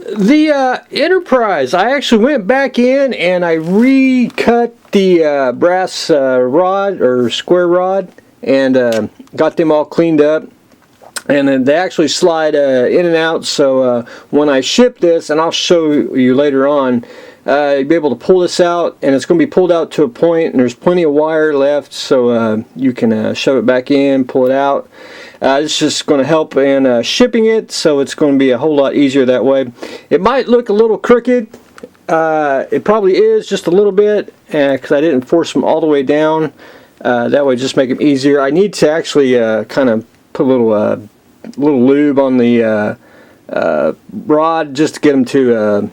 The Enterprise, I actually went back in and I recut the brass rod or square rod and got them all cleaned up. And then they actually slide in and out, so when I ship this, and I'll show you later on, you'll be able to pull this out, and it's going to be pulled out to a point, and there's plenty of wire left, so you can shove it back in, pull it out. It's just going to help in shipping it, so it's going to be a whole lot easier that way. It might look a little crooked. It probably is just a little bit, because I didn't force them all the way down. That way just make them easier. I need to actually kind of put a little lube on the rod just to get them to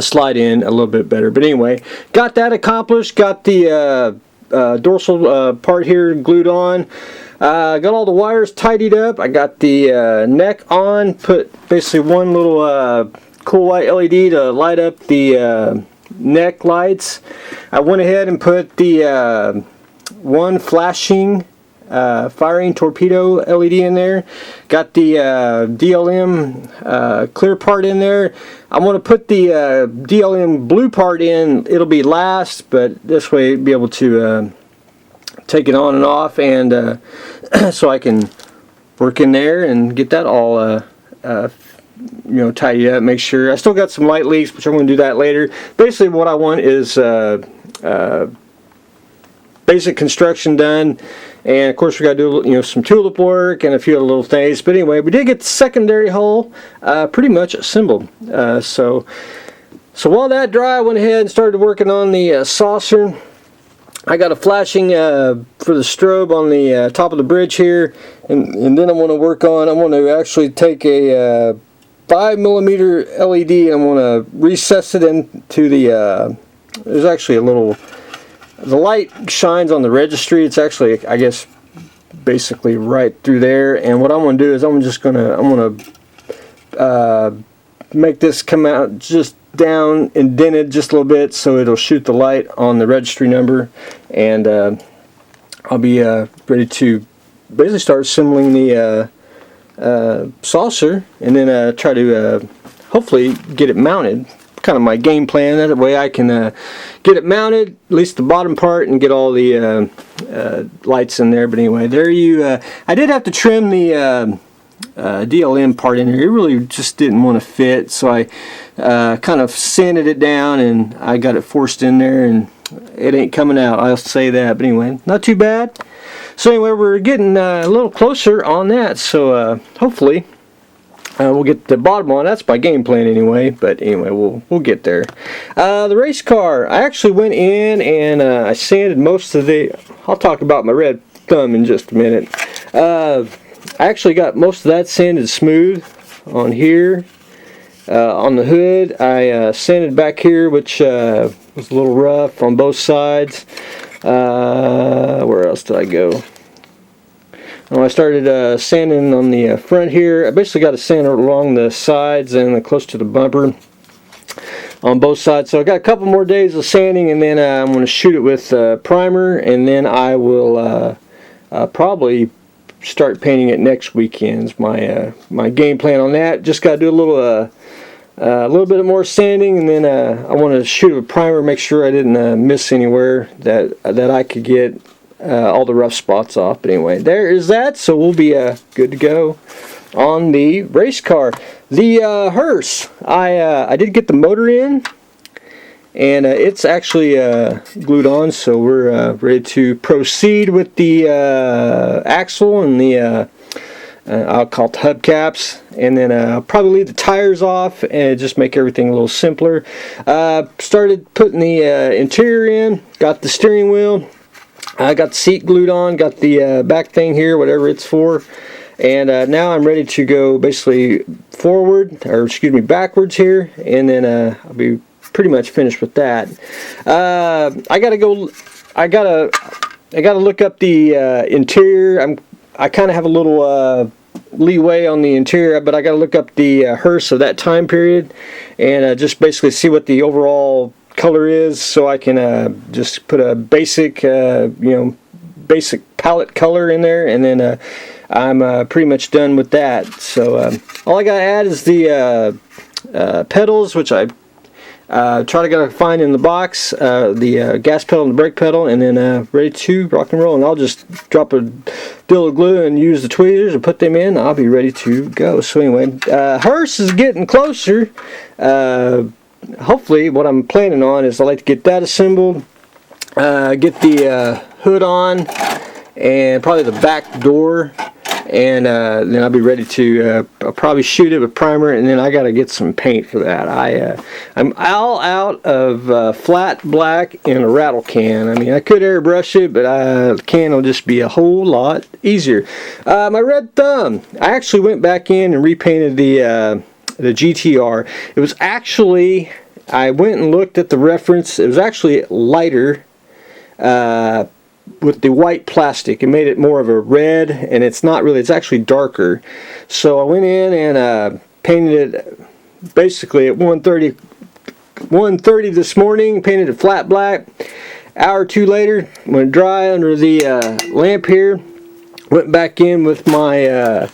slide in a little bit better. But anyway, got that accomplished. Got the dorsal part here glued on. Got all the wires tidied up. I got the neck on. Put basically one little cool white LED to light up the neck lights. I went ahead and put the one flashing firing torpedo LED in there. Got the DLM clear part in there. I want to put the DLM blue part in. It'll be last, but this way be able to take it on and off, and so I can work in there and get that all tidy up. Make sure I still got some light leaks, which I'm going to do that later. Basically, what I want is basic construction done. And of course we got to do some tulip work and a few other little things. But anyway, we did get the secondary hull pretty much assembled. So while that dry, I went ahead and started working on the saucer. I got a flashing for the strobe on the top of the bridge here, and then I want to actually take a 5mm LED and I want to recess it into the. There's actually a little. The light shines on the registry. It's actually, I guess, basically right through there. And what I'm going to do is I'm going to make this come out just down, indented just a little bit, so it'll shoot the light on the registry number. And I'll be ready to basically start assembling the saucer, and then try to hopefully get it mounted. Kind of my game plan. That way I can get it mounted, at least the bottom part, and get all the lights in there. But anyway, there I did have to trim the DLM part in here. It really just didn't want to fit, so I kind of sanded it down and I got it forced in there, and it ain't coming out, I'll say that. But anyway, not too bad. So anyway, we're getting a little closer on that, so hopefully we'll get the bottom on. That's my game plan anyway. But anyway, we'll get there. The race car, I actually went in and I sanded most of the. I'll talk about my red thumb in just a minute. I actually got most of that sanded smooth on here. On the hood, I sanded back here, which was a little rough on both sides. Where else did I go? Well, I started sanding on the front here. I basically got to sand along the sides and close to the bumper on both sides. So I got a couple more days of sanding, and then I'm going to shoot it with primer, and then I will probably start painting it next weekend. My game plan on that. Just got to do a little bit more sanding, and then I want to shoot it with primer, make sure I didn't miss anywhere that I could get all the rough spots off. But anyway, there is that. So we'll be good to go on the race car. The Hearse, I did get the motor in, and it's actually glued on, so we're ready to proceed with the axle and the I'll call it the hubcaps, and then I'll probably leave the tires off and just make everything a little simpler. Started putting the interior in, got the steering wheel, I got the seat glued on, got the back thing here, whatever it's for, and now I'm ready to go basically backwards here, and then I'll be pretty much finished with that. I gotta look up the interior. I kind of have a little leeway on the interior, but I got to look up the Hearse of that time period and just basically see what the overall color is, so I can just put a basic palette color in there, and then I'm pretty much done with that. So all I got to add is the pedals, which I try to find in the box, the gas pedal and the brake pedal, and then ready to rock and roll. And I'll just drop a deal of glue and use the tweezers and put them in. I'll be ready to go. So anyway, Hearse is getting closer. Hopefully what I'm planning on is I like to get that assembled, get the hood on, and probably the back door, and then I'll be ready to I'll probably shoot it with primer, and then I got to get some paint for that. I'm all out of flat black and a rattle can. I mean, I could airbrush it, but the can will just be a whole lot easier. My red thumb, I actually went back in and repainted the GTR. It was actually, I went and looked at the reference, it was actually lighter with the white plastic. It made it more of a red, and it's not really, it's actually darker. So I went in and painted it basically at 1:30 this morning, painted it flat black. Hour or two later, went dry under the lamp here, went back in with my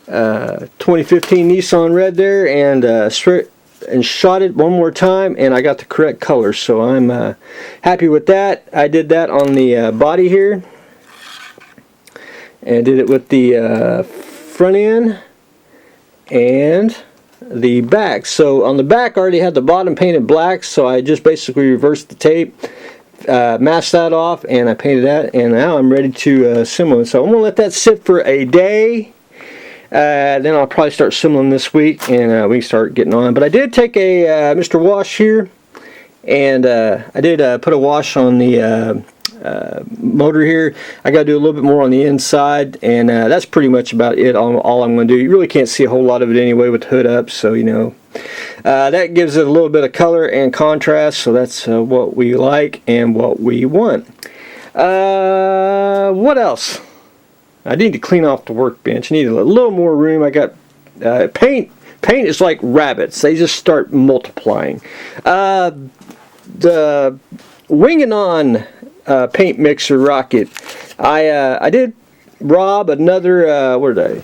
2015 Nissan red there, and shot it one more time, and I got the correct color, so I'm happy with that. I did that on the body here, and did it with the front end and the back. So on the back I already had the bottom painted black, so I just basically reversed the tape, masked that off, and I painted that, and now I'm ready to assemble it. So I'm going to let that sit for a day. Then I'll probably start assembling this week, and we can start getting on. But I did take a Mr. Wash here, and I did put a wash on the motor here. I got to do a little bit more on the inside, and that's pretty much about it. All I'm going to do. You really can't see a whole lot of it anyway with the hood up, so you know that gives it a little bit of color and contrast. So that's what we like and what we want. What else? I need to clean off the workbench. I need a little more room. I got paint. Paint is like rabbits. They just start multiplying. The Wing & On paint mixer rocket. I did rob another. Where did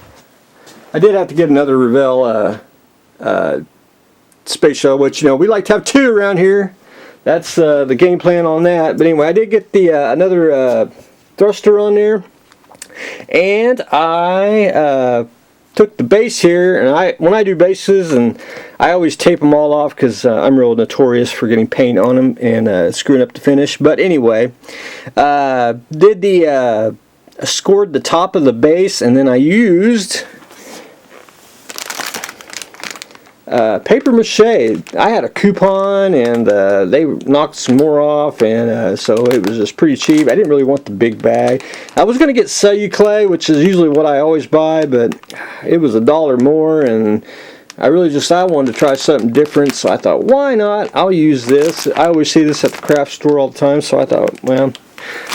I did have to get another Revell space shuttle, which you know we like to have two around here. That's the game plan on that. But anyway, I did get the another thruster on there. And I took the base here, and when I do bases, and I always tape them all off because I'm real notorious for getting paint on them and screwing up the finish. But anyway, scored the top of the base, and then I used paper mache. I had a coupon, and they knocked some more off, and so it was just pretty cheap. I didn't really want the big bag. I was going to get celluclay, which is usually what I always buy, but it was $1 more, and I wanted to try something different, so I thought, why not? I'll use this. I always see this at the craft store all the time, so I thought, well,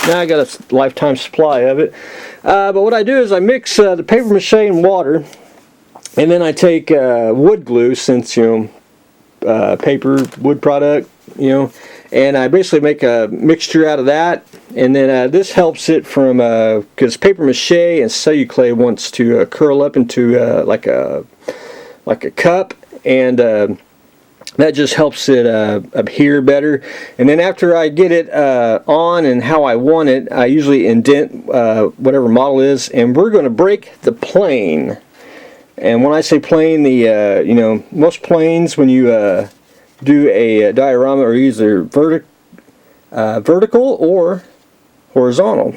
now I got a lifetime supply of it. But what I do is I mix the paper mache and water. And then I take wood glue, since you know paper wood product, you know, and I basically make a mixture out of that. And then this helps it from because paper mache and celluclay wants to curl up into like a cup, and that just helps it adhere better. And then after I get it on and how I want it, I usually indent whatever model is, and we're going to break the plane. And when I say plane, the you know, most planes, when you do a diorama, are either vertical or horizontal,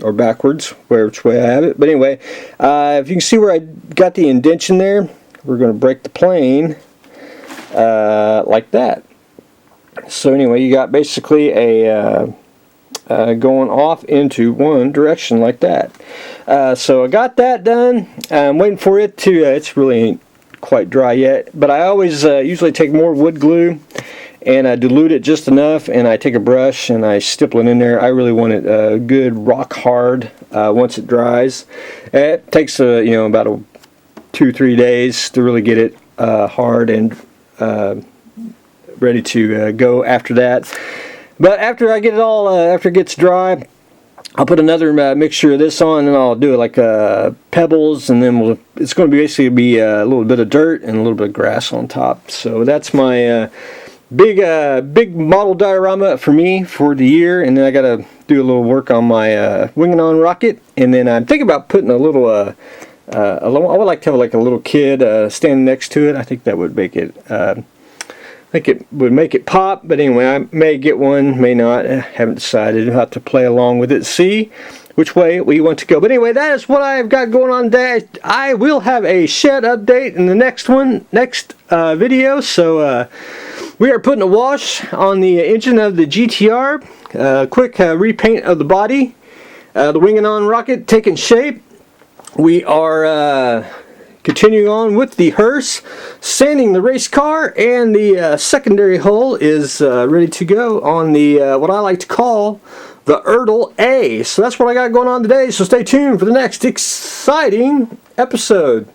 or backwards, which way I have it. But anyway, if you can see where I got the indentation there, we're going to break the plane like that. So anyway, you got basically a going off into one direction like that. So I got that done. I'm waiting for it to, it's really ain't quite dry yet, but I always usually take more wood glue and I dilute it just enough, and I take a brush and I stipple it in there. I really want it good rock hard once it dries. It takes you know, about 2-3 days to really get it hard and ready to go after that. But after I get it all, after it gets dry, I'll put another mixture of this on, and I'll do it like pebbles, and then it's going to basically be a little bit of dirt and a little bit of grass on top. So that's my big model diorama for me for the year. And then I got to do a little work on my winging on rocket, and then I'm thinking about putting a little I would like to have like a little kid standing next to it. I think that would make it make it pop. But anyway, I may get one, may not. I haven't decided. I'll have to play along with it, see which way we want to go. But anyway, that is what I've got going on today. I will have a shed update in the next video. So we are putting a wash on the engine of the GTR. Quick repaint of the body. The winging on rocket taking shape. We are continuing on with the Hearse, sanding the race car, and the secondary hull is ready to go on the what I like to call the Erdl A. So that's what I got going on today, so stay tuned for the next exciting episode.